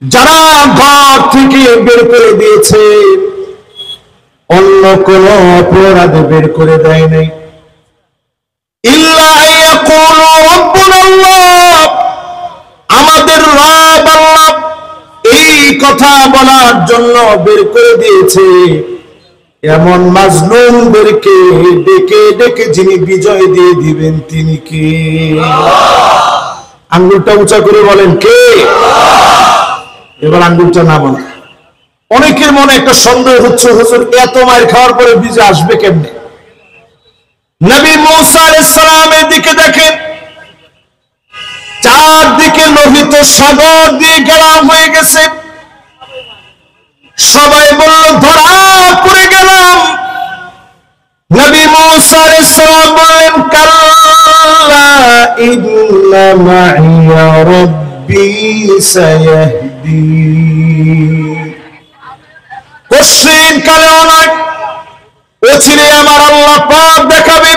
যারা ঘর থেকে বের করে দিয়েছে, অন্য কোন অপরাধে বের করে দেয় নাই। ইল্লা ইয়াকুলু রাব্বুনা আল্লাহ, আমাদের রব আল্লাহ এই কথা বলার জন্য বের করে দিয়েছে। এমন মাজলুমদেরকে ডেকে ডেকে যিনি বিজয় দিয়ে দিবেন তিনি কে? আঙ্গুলটা উঁচা করে বলেন কে? এবার আঙ্গুলটা নামান। অনেকের মনে একটা সন্দেহ হচ্ছে, হুজুর এত মার খাওয়ার পরে বিজয় আসবে কেমনে? নবী মুসা আলাইহিস সালামের দিকে দেখেন, চারদিকে লোহিত সাগর দিয়ে ঘেরা হয়ে গেছে। সবাই বলল ধরা পড়ে গেলাম। নবী মুসা আলাইহিস সালাম বললেন, কাল্লা ইন্না মাইয়া রাব্বী সায়াহদিন। কঠিন কালেও নয়, অচিরে আমার আল্লাহ পাক দেখাবে।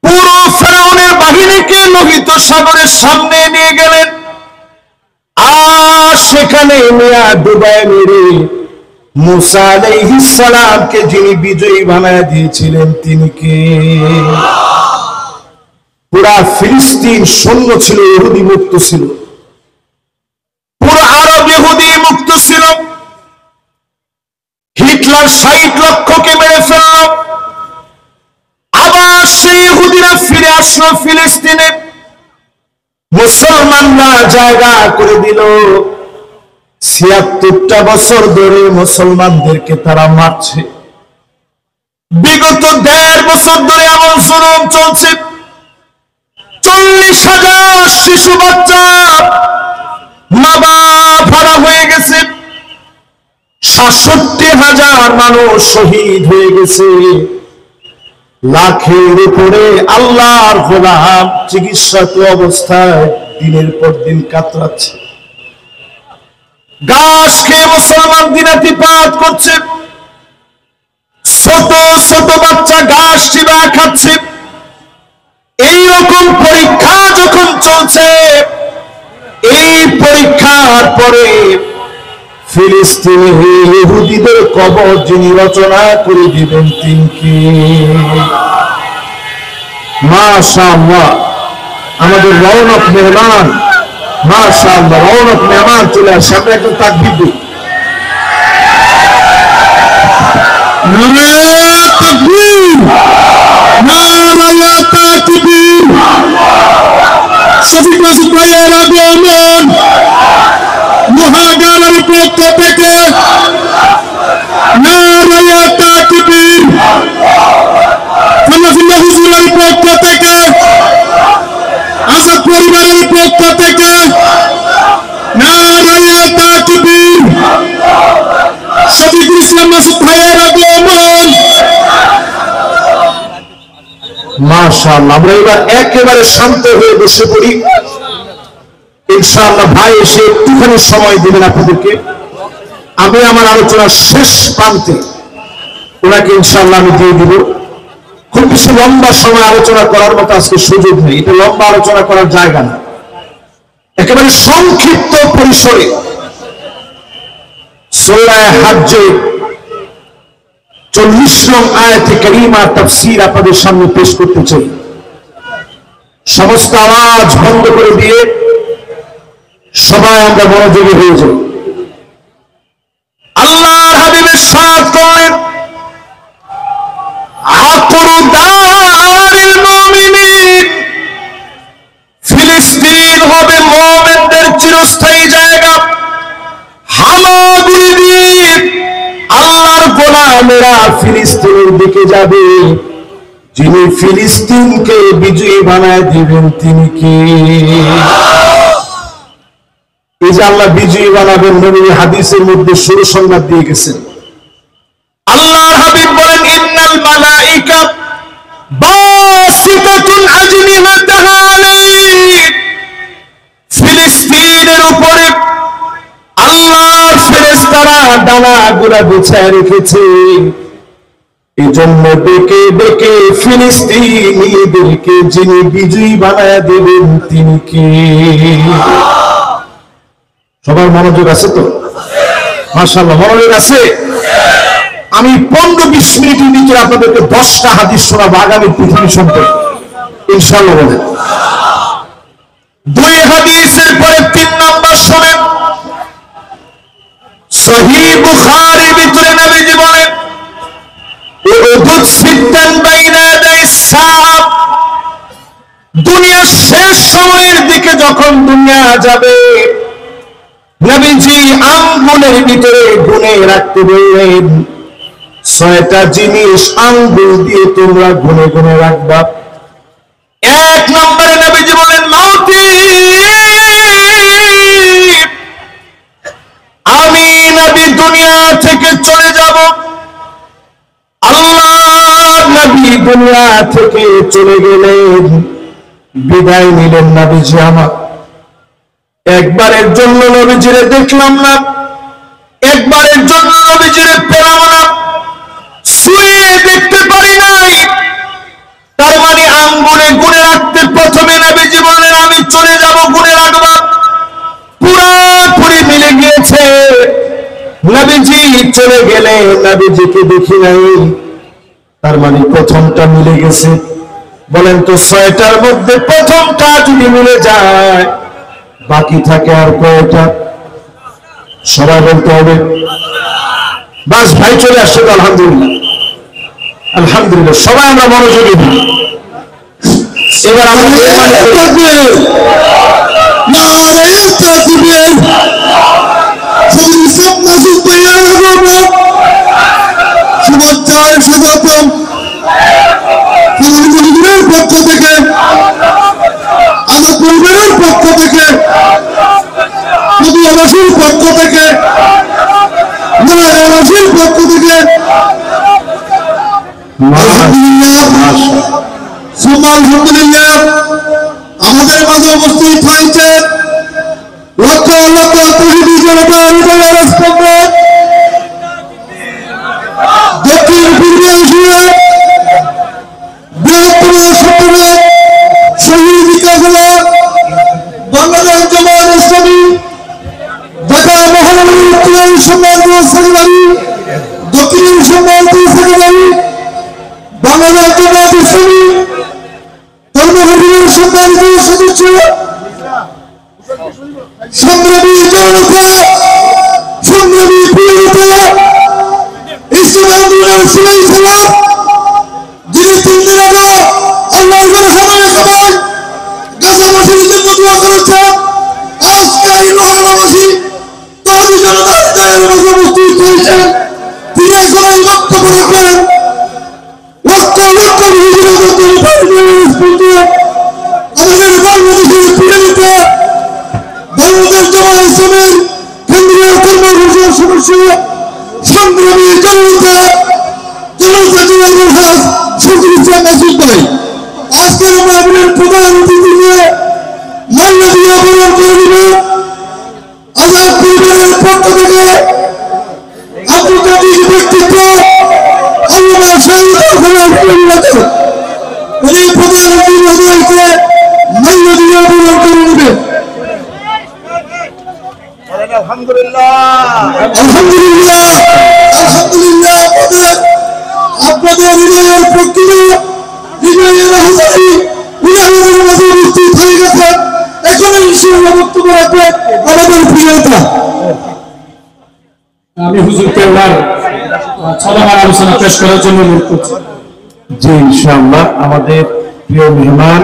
পুরো ফেরাউনের বাহিনীকে লোহিত সাগরের সামনে নিয়ে গেলেন, আর সেখানে নিয়ে ডুবায় মেরে মুসা আলাইহিস সালামকে যিনি বিজয়ী বানায় দিয়েছিলেন তিনি কে? পুরা ফিলিস্তিন শূন্য ছিল, ইহুদি মুক্ত ছিল। পুরো আরব ইহুদি মুক্ত ছিল। হিটলার 60 লক্ষকে মেরে ফেলল। আবার সেই ইহুদিরা ফিরে আসলো ফিলিস্তিনে। মুসলমানরা জায়গা করে দিল। ৭৬টা বছর ধরে মুসলমানদেরকে তারা মারছে। বিগত ১.৫ বছর ধরে এমন জুলুম চলছে। ৪০,০০০ শিশু বাচ্চা মা বাপ হারা হয়ে গেছে। ৬৭,০০০ মানুষ শহীদ হয়ে গেছে। লাখের উপরে আল্লাহর গোলাম চিকিৎসাত অবস্থায় দিনের পর দিন কাতরাচ্ছে। ঘাস খেয়ে মুসলমান দিনাতিপাত করছে। ছোট ছোট বাচ্চা ঘাস চিবা খাচ্ছে। এইরকম পরীক্ষা যখন চলছে, এই পরীক্ষার পরে ফিলিস্তিনে ইহুদিদের কবর যিনি রচনা করে দিবেন তিনি কে? মাশাআল্লাহ, আমাদের রওনক মেহমান, মাশাআল্লাহ রওনক মেহমান চলে আসে। আমরা একটু তাকবীর দিই। নারে তাকবীর, নারে তাকবীর। শফিক মাসুদ ভাইয়ের আগমন মহাগানের পক্ষ থেকে নারে তাকবীর। ফানাফিল্লাহ হুজুরের পক্ষ থেকে, আজাদ পরিবারের পক্ষ থেকে নারে তাকবীর। শফিকুল ইসলাম মাসুদ ভাইয়ের আগমন। মাশাআল্লাহ, আমরা এবার একেবারে শান্ত হয়ে বসে পড়ি। ইনশাআল্লাহ ভাই এসে একটুখানি সময় দিবেন আপনাদেরকে। আমি আমার আলোচনার শেষ প্রান্তে ওনাকে ইনশাআল্লাহ আমি দিয়ে দিব। খুব বেশি লম্বা সময় আলোচনা করার মতো আজকে সুযোগ নেই, এটা লম্বা আলোচনা করার জায়গা না। একেবারে সংক্ষিপ্ত পরিসরে সূরা হজ্জে 40 নং আয়াতে কারিমা তাফসীর আপনাদের সামনে পেশ করতে চাই। সমস্ত আওয়াজ বন্ধ করে দিয়ে সবাই আমরা মনোযোগী হয়ে যাই। আল্লাহর হাবিব ইরশাদ করেন, আকুরু দারিল মুমিনিন, ফিলিস্তিন হবে মুমিনদের চিরস্থায়ী জায়গা। হামাগুড়ি দিয়ে আল্লাহর গোলামেরা ফিলিস্তিনের দিকে যাবে। যিনি ফিলিস্তিনকে বিজয়ী বানায় দিবেন তিনি কে? এই যে আল্লাহ বিজয়ী বানাবেন, নবী হাদিসের মধ্যে সুর সংবাদ দিয়ে গেছেন। আল্লাহর হাবিব বলেন, ইন্নাল মালাইকা বাসিতাতুন আজনিহাতাহা আলাইক। ফিলিস্তিনের উপরে আল্লাহর ফেরেশতারা ডানাগুলা বিছায় রেখেছে। এই জন্য ডেকে ডেকে ফিলিস্তিনিদেরকে যিনি বিজয়ী বানায় দেবেন তিনি কে? সবার মনোযোগ আছে তো? মাশাআল্লাহ, মনোযোগ আছে। আমি 15-20 মিনিটের ভিতরে আপনাদেরকে 10টা হাদিস শোনাবো আগামী পৃথিবী সম্পর্কে, ইনশাআল্লাহ। বলেন 2 হাদিসের পরে 3 নাম্বার শোনেন। সহিহ বুখারীর ভিতরে নবীজি বলেন উদুদ সিদ্দান বাইনা ইয়াদাইস সাআব, দুনিয়ার শেষ সময়ের দিকে যখন দুনিয়া যাবে, নবীজি আঙ্গুলের ভিতরে গুনে রাখতে বললেন 6টা জিনিস আঙ্গুল দিয়ে তোমরা গুনে গুনে রাখবা। 1 নম্বরে নবীজি বলেন মাউতি, আমি নবী দুনিয়া থেকে চলে যাব। আল্লাহ নবী দুনিয়া থেকে চলে গেলেন, বিদায় নিলেন নবীজি আমার। একবারের জন্য নবীজিরে দেখলাম না, একবারের জন্য নবীজিরে পেলাম না, শুয়ে দেখতে পারি নাই। তার মানে আঙ্গুলে গুনে রাখতে প্রথমে নবীজি বললেন আমি চলে যাব, গুনে রাখবা। পুরোপুরি মিলে গিয়েছে। নবীজি চলে গেলে নবীজিকে দেখি নাই, তার মানে প্রথমটা মিলে গেছে। বলেন তো 6টার মধ্যে প্রথমটা যদি মিলে যায়, বাকি থাকে আর কয়টা? সবাই বলতে হবে। বাস ভাই চলে আসছে তো, আলহামদুলিল্লাহ, আলহামদুলিল্লাহ। সবাই আমরা মনোযোগী দিই। এবার আমরা পক্ষ থেকে, আমার পরিবারের পক্ষ থেকে, প্রতিবাসীর পক্ষ থেকে, নগরবাসীর পক্ষ থেকে আলহামদুলিল্লাহ আমাদের মাঝে উপস্থিত হয়েছে লক্ষ লক্ষ তৌহিদি জনতা, দক্ষিণ পূর্ব এশিয়া বৃহত্তম সত্তর শহীদ বিকাশলা বাংলাদেশ জামাত ইসলামী ঢাকা মহানগরী উত্তর সম্মানিত সেক্রেটারি, দক্ষিণ সম্মানিত সেক্রেটারি, বাংলাদেশ জামাত ইসলামী ধর্মঘটের সম্মানিত সদস্য, সংগ্রামী জনতা, সংগ্রামী প্রিয়তা, ইসলাম আন্দোলনের সিপাহী সালাত, যিনি 3 দিন আগে আল্লাহর ঘরে সবাই গাজাবাসীর জন্য দোয়া করেছেন, আজকে এই নগরবাসী তৌহিদি জনতার হৃদয়ের মাঝে উপস্থিত হয়েছেন। তিনি এখন এই বক্তব্য রাখবেন। লক্ষ লক্ষ আমাদের বাংলাদেশের পীড়িত বাংলাদেশ জামাত ইসলামের কেন্দ্রীয় কর্মসূচির সদস্য, সংগ্রামী জনতা, আজকের মাহফিলের প্রধান অতিথি নিয়ে মাল্য দিয়ে বরণ করে দিবে আজাদ পরিবারের পক্ষ থেকে আন্তর্জাতিক ব্যক্তিত্ব আল্লামা শহীদ উনি প্রধান অতিথি হয়ে মাল্য দিয়ে বরণ করে দিবে। আলহামদুলিল্লাহ, আলহামদুলিল্লাহ, আলহামদুলিল্লাহ। আপনাদের হৃদয়ের প্রক্রিয়া, হৃদয়ের হাজারি উনি আমাদের মাঝে উপস্থিত হয়ে গেছেন। এখন ইনশাআল্লাহ বক্তব্য রাখবেন আমাদের প্রিয়তা। আমি হুজুরকে ওনার চলমান আলোচনা পেশ করার জন্য অনুরোধ করছি। জি ইনশাআল্লাহ আমাদের প্রিয় মেহমান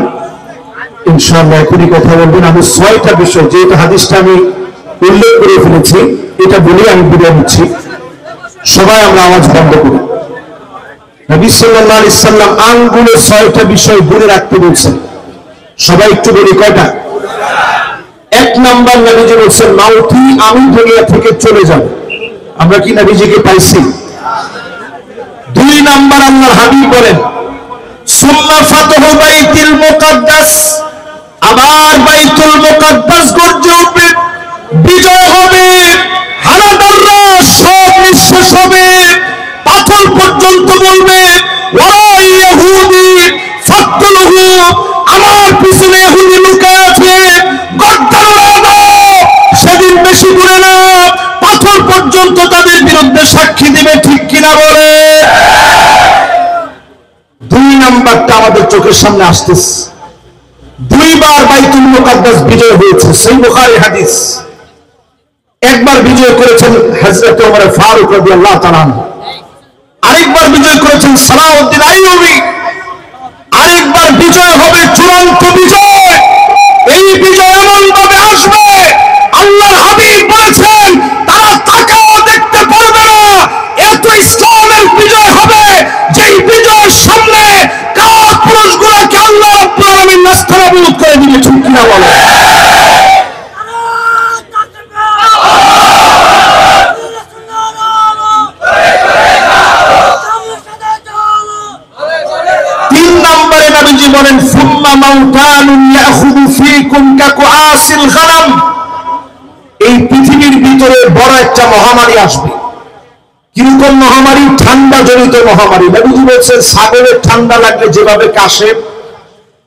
ইনশাআল্লাহ এখনই কথা বলবেন। আমি 6টা বিষয়, যেহেতু হাদিসটা আমি উল্লেখ করে ফেলেছি, এটা বলে আমি বিদায় নিচ্ছি। সবাই আমরা আওয়াজ বন্ধ করি। নবী সাল্লাল্লাহু আলাইহি সাল্লাম আঙ্গুলে 6টা বিষয় গুনে রাখতে বলছেন। সবাই একটু বলি কয়টা? 1 নাম্বার নবীজি বলছেন মাউতি, আমি দুনিয়া থেকে চলে যাব। আমরা কি নবীজিকে পাইছি? 2 নাম্বার আল্লাহর হাবিব বলেন সুম্মা ফাতহু বাইতুল মুকাদ্দাস, আবার বাইতুল মুকাদ্দাস গর্জে উঠবে, বিজয় হবে, হানাদাররা সব নিঃশেষ হবে, পাথর পর্যন্ত বলবে ওয়া ইহুদি ফাতলুহু, আমার পিছনে ইহুদি লুকায় আছে, গর্দান উড়ায় দাও। সেদিন বেশি চোখের সামনে আসতেছে। দুইবার বাইতুল মুকাদ্দাস বিজয় হয়েছে, সহিহ বুখারী হাদিস। একবার বিজয় করেছেন হযরত ওমর ফারুক রাদিয়াল্লাহু তাআলা, আরেকবার বিজয় করেছেন সালাউদ্দিন আইয়ুবী, আরেকবার বিজয় হবে চূড়ান্ত বিজয়। এই বিজয় এমন ভাবে আসবে, আল্লাহর হাবিব বলেছেন তারা তাকাও দেখতে পারবে না, এত ইসলামের বিজয় হবে যেই বিজয়ের সামনে কাফের পুরুষগুলোকে আল্লাহ রাব্বুল আলামিন নাস্তানাবুদ করে দিবে। ঠিক কিনা বলে? তিন নম্বরে নবীজি বলেন সুম্মা মাউতানুন ইয়াখুযু ফীকুম কাকুআসিল গানাম। এই পৃথিবীর ভিতরে বড় একটা মহামারী আসবে। কিরকম মহামারী? ঠান্ডা জনিত মহামারী। নবীজি বলছেন ছাগলের ঠান্ডা লাগলে যেভাবে কাশে,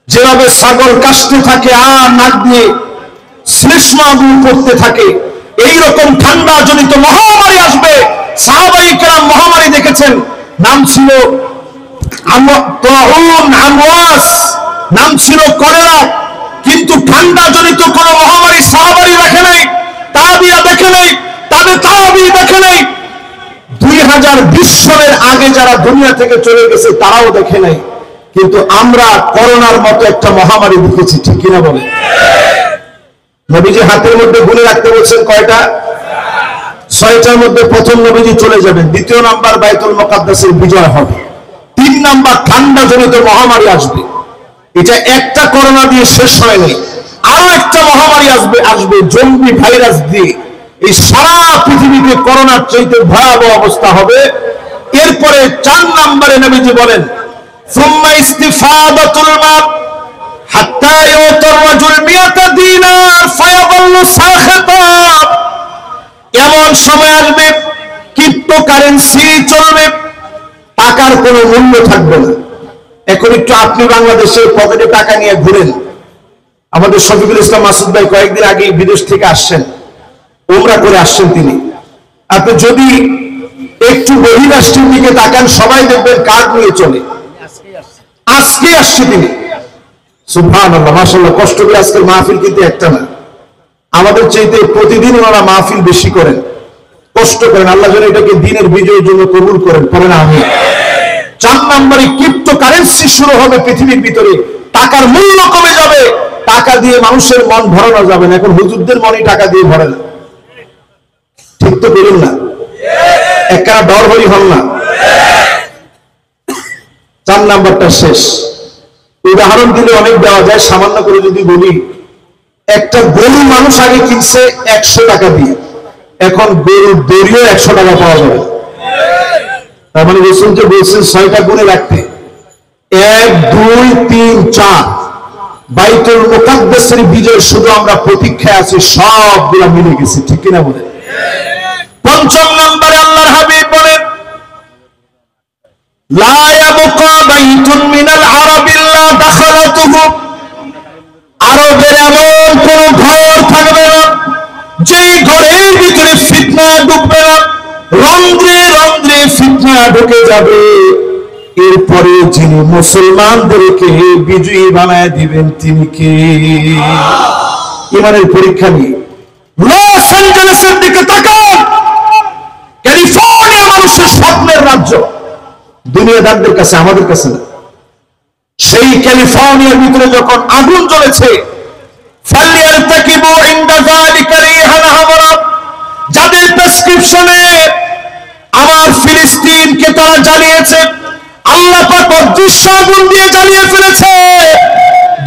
যেভাবে ছাগল কাশতে থাকে আর নাক দিয়ে শ্লেষ্মাগুলো পড়তে থাকে, এইরকম ঠান্ডা জনিত মহামারী আসবে। সাহাবায়ে কেরাম মহামারী দেখেছেন, নাম ছিল আমওয়াস, নাম ছিল কলেরা। কিন্তু ঠান্ডা জনিত কোন মহামারী সাহাবারা দেখে নাই, তাবিঈরা দেখে নাই, তাবিঈ দেখে নাই। 2020 সালের আগে যারা দুনিয়া থেকে চলে গেছে তারাও দেখে নাই। কিন্তু আমরা করোনার মতো একটা মহামারী দেখেছি। ঠিক কিনা বলে? নবীজি হাতের মধ্যে গুনে রাখতে বলছেন কয়টা? 6টার মধ্যে প্রথম নবীজি চলে যাবেন, দ্বিতীয় নাম্বার বাইতুল মুকাদ্দাসের বিজয় হবে, 3 নাম্বার ঠান্ডা জনিত মহামারী আসবে। এটা একটা করোনা দিয়ে শেষ হয়নি, আরো একটা মহামারী আসবে জঙ্গি ভাইরাস দিয়ে। এই সারা পৃথিবীতে করোনার চাইতে ভয়াবহ অবস্থা হবে। এরপরে 4 নম্বরে নবীজি বলেন সুম্মা ইস্তিফাদাতুল মাল হাত্তা ইউতার রাজুল মিয়াতা দিনার ফায়াযাল্লু সাখিতা। এমন সময় আসবে ক্রিপ্টোকারেন্সি চলবে, টাকার কোনো মূল্য থাকবে না। এখন একটু আপনি বাংলাদেশের পকেটে টাকা নিয়ে ঘুরেন। আমাদের শফিকুল ইসলাম মাসুদ ভাই কয়েকদিন আগে বিদেশ থেকে আসছেন, উমরা করে আসছেন তিনি। আপনি যদি একটু বহিরাষ্ট্রের দিকে তাকান, সবাই দেখবেন কার্ড নিয়ে চলে। আজকে আসছে তিনি, সুবহানাল্লাহ মাশাআল্লাহ। কষ্ট করে আজকের মাহফিল কিন্তু একটা না, আমাদের চাইতে প্রতিদিন ওনারা মাহফিল বেশি করেন, কষ্ট করেন। আল্লাহ যেন এটাকে দিনের বিজয়ের জন্য কবুল করেন, পড়েন আমিন। 4 নম্বরে ক্রিপ্টোকারেন্সি শুরু হবে পৃথিবীর ভিতরে, টাকার মূল্য কমে যাবে, টাকা দিয়ে মানুষের মন ভরানো যাবে না। এখন হুজুরদের মনই টাকা দিয়ে ভরে না, ঠিক তো বলুন না? একটা ডর হই হল না। 4 নাম্বারটা শেষ। উদাহরণ দিলে অনেক দেওয়া যায়, সামান্য করে যদি বলি, একটা গরু মানুষ আগে কিনছে 100 টাকা দিয়ে, এখন গরুর দড়িও 100 টাকা পাওয়া যাবে। তার মানে রাসূল যে বলছেন 6টা গুণে রাখতে, 1 2 3 4 বাইতুল মুকাদ্দাসের বিজয় শুধু আমরা প্রতীক্ষায় আছি, সবগুলা মিলে গেছে। ঠিক কিনা বলেন? 5 নম্বরে আল্লাহর হাবিব বলেন লা ইয়াবকা বাইতুন মিনাল আরাবি ইল্লা দাখালাতুহু। আরবের এমন কোন ঘর থাকবে না যেই ঘরের ভিতরে ফিতনা ঢুকবে না, রন্ধ্রে রন্ধ্রে ফিতনা ঢুকে যাবে। এরপরে যিনি মুসলমানদেরকে বিজয়ী বানায় দিবেন তিনি কে? ইমানের পরীক্ষা নিয়ে লস অ্যাঞ্জেলেসের দিকে তাকান, ক্যালিফোর্নিয়া মানুষের স্বপ্নের রাজ্য, দুনিয়াদারদের কাছে, আমাদের কাছে না। সেই ক্যালিফোর্নিয়ার ভিতরে যখন আগুন জ্বলেছে, ফালিয়ারতাকিবু ইনদা যালিকা রিহান হামারা, যাদের প্রেসক্রিপশনে আমার ফিলিস্তিনকে তারা জ্বালিয়েছে, আল্লাহ পাক অদৃশ্য আগুন দিয়ে জ্বালিয়ে ফেলেছে।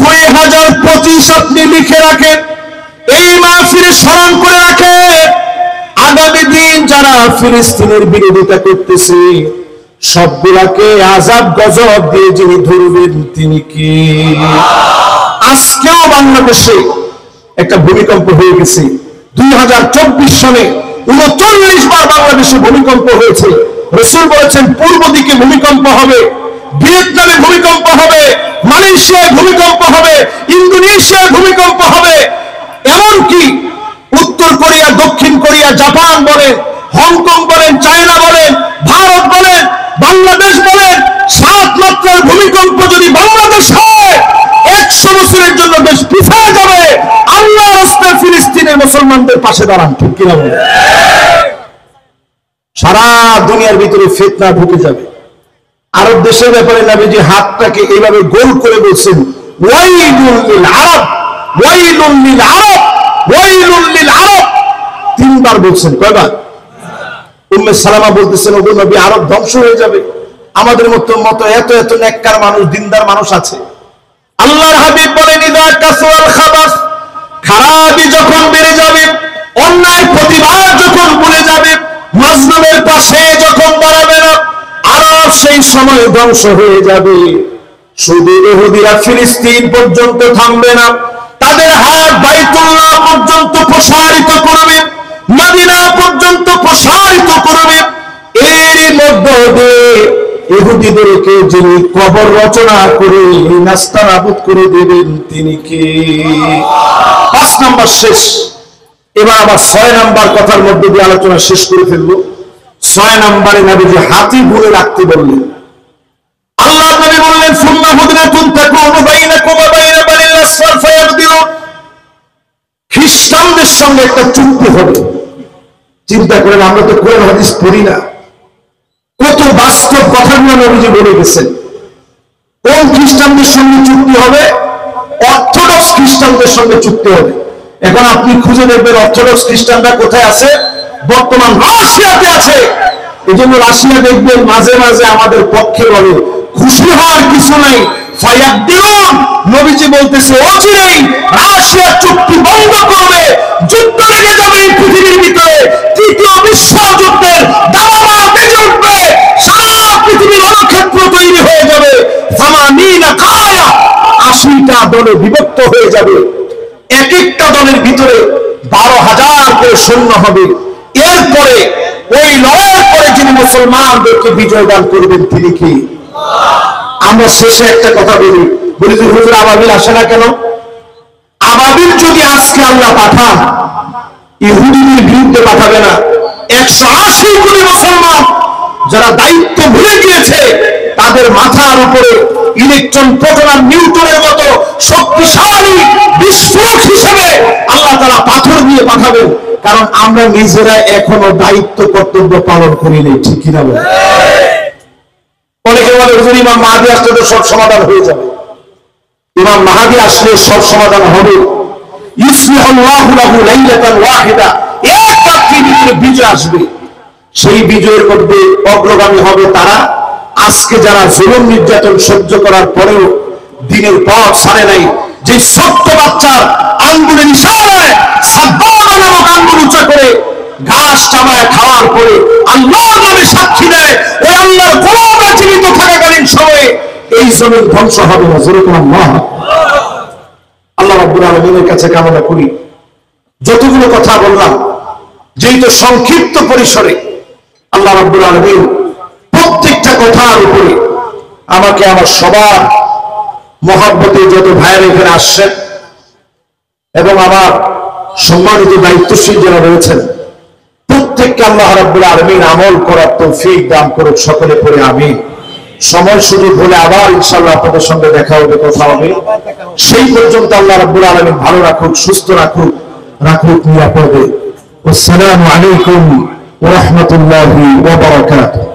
2025 আপনি লিখে রাখেন, এই মাহফিলে স্মরণ করে রাখেন, আগামী দিন যারা ফিলিস্তিনের বিরোধিতা করতেছে সবগুলাকে আযাব গজব দিয়ে যিনি ধরবেন তিনি কে? আজকেও বাংলাদেশে একটা ভূমিকম্প হয়ে গেছে। 2024 সালে 39 বার বাংলাদেশে ভূমিকম্প হয়েছে। রাসূল বলেছেন পূর্ব দিকে ভূমিকম্প হবে, ভিয়েতনামে ভূমিকম্প হবে, মালয়েশিয়ায় ভূমিকম্প হবে, ইন্দোনেশিয়ায় ভূমিকম্প হবে, এমনকি উত্তর কোরিয়া, দক্ষিণ কোরিয়া, জাপান বলেন, হংকং বলেন, চায়না বলেন, ভারত বলেন, বাংলাদেশ বলেন, 7 মাত্রার ভূমিকম্প যদি বাংলাদেশ হয় বছরের জন্য দেশ পিছিয়ে যাবে, আল্লাহর রাস্তায় ফিলিস্তিনের মুসলমানদের পাশে দাঁড়ান, ঠিক কিনা বলেন? সারা দুনিয়ার ভিতরে ফিতনা ঢুকে যাবে। আরব দেশের ব্যাপারে নবীজি হাতটাকে এইভাবে গোল করে বলছেন, ওয়াইলুল লিল আরব, ওয়াইলুল লিল আরব, ওয়াইলুল লিল আরব, তিনবার বলছেন। কয়বার? উম্মে সালামা বলতেছেন, ওগো নবী, আরব ধ্বংস হয়ে যাবে, আমাদের মতো এত এত নেককার মানুষ, দিনদার মানুষ আছে। আল্লাহর হাবিব বলেন, ইদা কাসরাল খাবাস, খারাপি যখন বেড়ে যাবে, অন্যায় প্রতিবাদ যখন ভুলে যাবে, মাজলুমের পাশে যখন দাঁড়াবে না, আরব সেই সময় ধ্বংস হয়ে যাবে। শুধু ইহুদিরা ফিলিস্তিন পর্যন্ত থামবে না, তাদের হাত বাইতুল্লাহ পর্যন্ত প্রসারিত করবে, মদিনা পর্যন্ত প্রসারিত করবে। এর মধ্য দিয়ে ইহুদিদেরকে যিনি কবর রচনা করে নাস্তানাবুদ করে দেবেন তিনি কে? 5 নাম্বার শেষ। এবার আবার 6 নাম্বার কথার মধ্যে দিয়ে আলোচনা শেষ করে ফেলবো। 6 নাম্বারে নবীজি হাতি ভরে রাখতে বললেন। আল্লাহ নবী বললেন, সুম্মা হুদনাতুন তাকুনু বাইনাকুম ওয়া বাইনা বানিল আসফার ফায়াবদিলুন, খ্রিস্টানদের সঙ্গে একটা চুক্তি হবে। চিন্তা করেন, আমরা তো কোরআন হাদিস পড়ি না, কত বাস্তব কথাগুলো নবীজি বলে গেছেন। কোন খ্রিস্টানদের সঙ্গে চুক্তি হবে? অর্থোডক্স খ্রিস্টানদের সঙ্গে চুক্তি হবে। এখন আপনি খুঁজে দেখবেন অর্থোডক্স খ্রিস্টানরা কোথায় আছে? বর্তমান রাশিয়াতে আছে। এই জন্য রাশিয়া দেখবেন মাঝে মাঝে আমাদের পক্ষে বলে, খুশি হওয়ার কিছু নাই, ফায়াবদিলুন, নবীজি বলতেছে অচিরেই রাশিয়া চুক্তি বন্ধ করবে, যুদ্ধ লেগে যাবে এই পৃথিবীর ভিতরে, তৃতীয় বিশ্বযুদ্ধের দাবানল বেজে উঠবে, সারা পৃথিবীর রণক্ষেত্র তৈরি হয়ে যাবে, সামানিনা কায়া, 80টা দলে বিভক্ত হয়ে যাবে, এক একটা দলের ভিতরে 12,000 করে সৈন্য হবে। এরপরে ওই লড়াইয়ের পরে যিনি মুসলমানদেরকে বিজয় দান করবেন তিনি কি? আমরা শেষে একটা কথা বলি, যে হুজুর আবাবিল আসে না কেন? আবাবিল যদি আজকে আল্লাহ পাঠান, ইহুদিদের বিরুদ্ধে পাঠাবে না। 180 কোটি মুসলমান যারা দায়িত্ব ভুলে গিয়েছে, তাদের মাথার উপরে ইলেকট্রন, প্রোটন আর নিউটনের মতো শক্তিশালী বিস্ফোরক হিসেবে আল্লাহ তাআলা পাথর দিয়ে পাঠাবেন। কারণ আমরা নিজেরা এখনো দায়িত্ব কর্তব্য পালন করি নাই, ঠিক কিনা বলেন? অনেকে বলে, হুজুর ইমাম মাহদী আসলে তো সব সমাধান হয়ে যাবে। ইমাম মাহদী আসলে সব সমাধান হবে। ইসলিহুল্লাহু লাহু লাইলাতান ওয়াহিদা, এক রাত্রির ভিতরে বিজয় আসবে। সেই বিজয়ের মধ্যে অগ্রগামী হবে তারা, আজকে যারা জুলুম নির্যাতন সহ্য করার পরেও দিনের পথ ছাড়ে নাই। যে ছোট্ট বাচ্চার আঙ্গুলের ইশারায় সাব্বানা নামক আঙ্গুল উঁচা করে ঘাস চাবায় খাওয়ার পরে আল্লাহর নামে সাক্ষী দেয়, ওই আল্লাহর গোলামরা জীবিত থাকাকালীন সময়ে এই জমিন ধ্বংস হবে না। যেরকম আল্লাহ রাব্বুল আলামিনের কাছে কামনা করি, যতগুলো কথা বললাম, যেহেতু সংক্ষিপ্ত পরিসরে, আল্লাহ রাব্বুল আলামিন প্রত্যেকটা কথার উপরে আমাকে আমার সবার মহব্বতে যত ভাইয়েরা এখানে আসছেন এবং আমার সম্মানিত দায়িত্বশীল যারা রয়েছেন, প্রত্যেককে আল্লাহ রাব্বুল আলামিন আমল করার তৌফিক দান করুক। সকলে পড়ে আমিন। সময় সুযোগ হলে আবার ইনশাআল্লাহ আপনাদের সঙ্গে দেখা হবে, কথা হবে। সেই পর্যন্ত আল্লাহ রাব্বুল আলামিন ভালো রাখুক, সুস্থ রাখুক নিরাপদে। আসসালামু আলাইকুম ওয়া রাহমাতুল্লাহি ওয়া বারাকাতুহু।